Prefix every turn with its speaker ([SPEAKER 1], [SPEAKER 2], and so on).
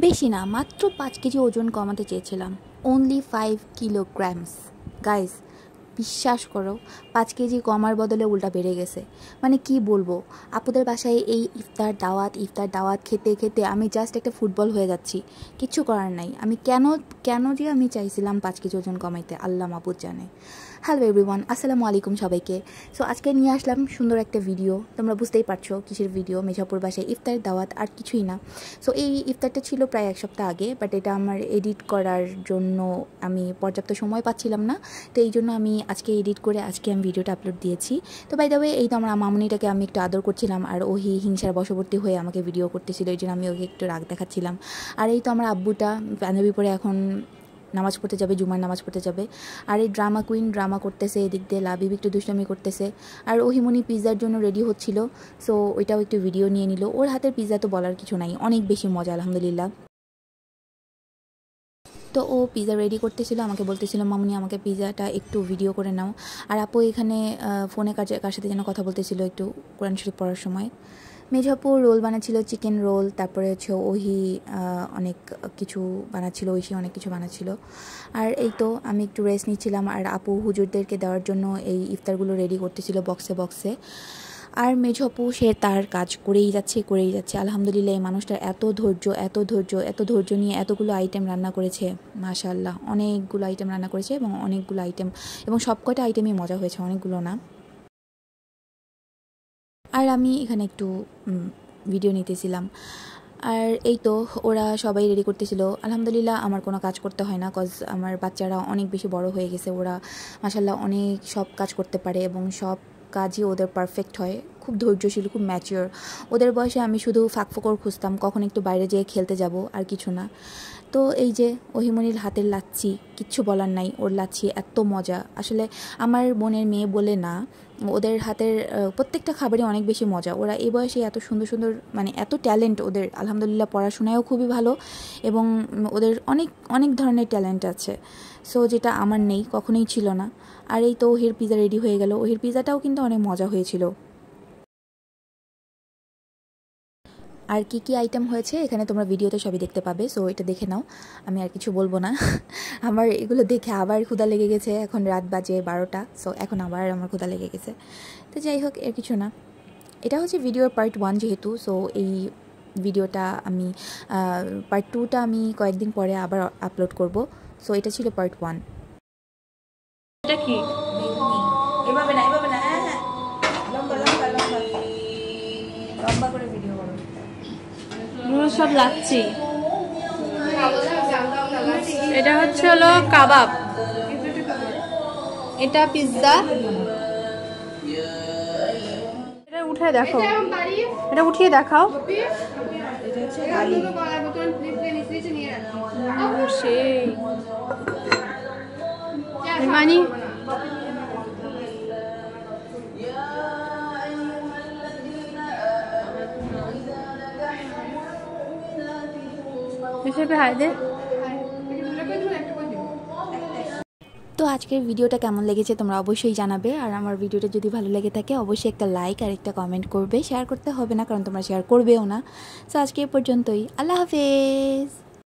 [SPEAKER 1] বেশি না, মাত্র 5 কেজি ওজন কমাতে চেয়েছিলাম। Only 5 kilograms. গাইস, বিশ্বাস করো 5 কেজি কমার বদলে উল্টা বেড়ে গেছে। মানে কি বলবো, আপুদের বাসায় এই ইফতার দাওয়াত খেতে খেতে আমি জাস্ট একটা ফুটবল হয়ে যাচ্ছি। কিচ্ছু করার নাই। আমি কেন যে আমি চাইছিলাম 5 কেজি ওজন কমাইতে, আল্লাহ মাবুদ জানে। হ্যালো এভরিওয়ান, আসসালামু আলাইকুম সবাইকে। সো আজকে নিয়ে আসলাম সুন্দর একটা ভিডিও। তোমরা বুঝতেই পারছো কিসের ভিডিও, মির্জাপুর বাসায় ইফতার দাওয়াত, আর কিছুই না। সো এই ইফতারটা ছিল প্রায় 1 সপ্তাহ আগে, বাট এটা আমার এডিট করার জন্য আমি পর্যাপ্ত সময় পাচ্ছিলাম না। তো এই জন্য আমি আজকে এডিট করে আজকে আমি ভিডিওটা আপলোড দিয়েছি। তো বাই দ্য ওয়ে, এই তো আমার মামুনিটাকে আমি একটু আদর করছিলাম, আর ওহি হিংসার বশবর্তী হয়ে আমাকে ভিডিও করতেছিল, এই জন্য আমি ওকে একটু রাগ দেখাচ্ছিলাম। আর এই তো আমার আব্বুটা পাঞ্জাবি পরে এখন নামাজ পড়তে যাবে, জুমার নামাজ পড়তে যাবে। আর এই ড্রামা কুইন ড্রামা করতেছে, এদিক দিয়ে লাবিব একটু দুষ্টামি করতেছে। আর ওহিমনি পিৎজার জন্য রেডি হচ্ছিল, সো ওইটাও একটু ভিডিও নিয়ে নিল। ওর হাতের পিৎজা তো বলার কিছু নাই, অনেক বেশি মজা আলহামদুলিল্লাহ। তো ও পিৎজা রেডি করতেছিল, আমাকে বলতেছিল মামুনি আমাকে পিৎজাটা একটু ভিডিও করে নাও। আর আপু এখানে ফোনে কার সাথে যেন কথা বলতেছিল একটু কোরআন শরীফ পড়ার সময়। মেঝাপু রোল বানাচ্ছিল, চিকেন রোল, তারপরে হচ্ছে ওহি অনেক কিছু বানাচ্ছিল, ঐশী অনেক কিছু বানাচ্ছিল। আর এই তো আমি একটু রেস্ট নিচ্ছিলাম, আর আপু হুজুরদেরকে দেওয়ার জন্য এই ইফতারগুলো রেডি করতেছিল বক্সে বক্সে। আর মেঝপু সে তার কাজ করেই যাচ্ছে। আলহামদুলিল্লাহ, এই মানুষটার এত ধৈর্য নিয়ে এতগুলো আইটেম রান্না করেছে। মাশাআল্লাহ, অনেকগুলো আইটেম রান্না করেছে এবং অনেকগুলো আইটেম, এবং সবকটা আইটেমই মজা হয়েছে, অনেকগুলো না। আর আমি এখানে একটু ভিডিও নিতেছিলাম। আর এই তো ওরা সবাই রেডি করতেছিল। আলহামদুলিল্লাহ, আমার কোনো কাজ করতে হয় না, কজ আমার বাচ্চারা অনেক বেশি বড় হয়ে গেছে। ওরা মাশাআল্লাহ অনেক সব কাজ করতে পারে এবং সব কাজই ওদের পারফেক্ট হয়। খুব ধৈর্যশীল, খুব ম্যাচিওর। ওদের বয়সে আমি শুধু ফাঁকফোকর খুঁজতাম, কখন একটু বাইরে যেয়ে খেলতে যাব, আর কিছু না। তো এই যে ওহিমনির হাতের লাচ্ছি, কিচ্ছু বলার নাই, ওর লাচ্ছি এত মজা। আসলে আমার বোনের মেয়ে বলে না, ওদের হাতের প্রত্যেকটা খাবারই অনেক বেশি মজা। ওরা এই বয়সে এত সুন্দর মানে এত ট্যালেন্ট ওদের, আলহামদুলিল্লাহ। পড়াশোনায়ও খুবই ভালো এবং ওদের অনেক ধরনের ট্যালেন্ট আছে। সো যেটা আমার নেই, কখনোই ছিল না। আর এই তো ওহির পিৎজা রেডি হয়ে গেল। ওহির পিৎজাটাও কিন্তু অনেক মজা হয়েছিল। আর কি আইটেম হয়েছে এখানে তোমরা ভিডিওতে সবই দেখতে পাবে, সো এটা দেখে নাও। আমি আর কিছু বলবো না। আমার এগুলো দেখে আবার ক্ষুধা লেগে গেছে। এখন রাত বাজে 12টা, সো এখন আবার আমার ক্ষুধা লেগে গেছে। তো যাই হোক, এর কিছু না। এটা হচ্ছে ভিডিওর পার্ট 1 যেহেতু, সো এই ভিডিওটা আমি পার্ট 2টা আমি কয়েকদিন পরে আবার আপলোড করব। সো এটা ছিল পার্ট 1।
[SPEAKER 2] এটা কি?
[SPEAKER 1] এভাবে না, হ্যাঁ হ্যাঁ, লম্বা করে ভিডিও করো।
[SPEAKER 2] সব লাচ্ছি। এটা হচ্ছে হলো কাবাব, এটা পিৎজা। এটা উঠে দেখো, এটা উঠিয়ে দেখাও। সেই মানে হিসেবে হায়দে।
[SPEAKER 1] তো আজকের ভিডিওটা কেমন লেগেছে তোমরা অবশ্যই জানাবে। আর আমার ভিডিওটা যদি ভালো লেগে থাকে অবশ্যই একটা লাইক আর একটা কমেন্ট করবে। শেয়ার করতে হবে না, কারণ তোমরা শেয়ার করবেও না। সো আজকে এ পর্যন্তই। আল্লাহ হাফেজ।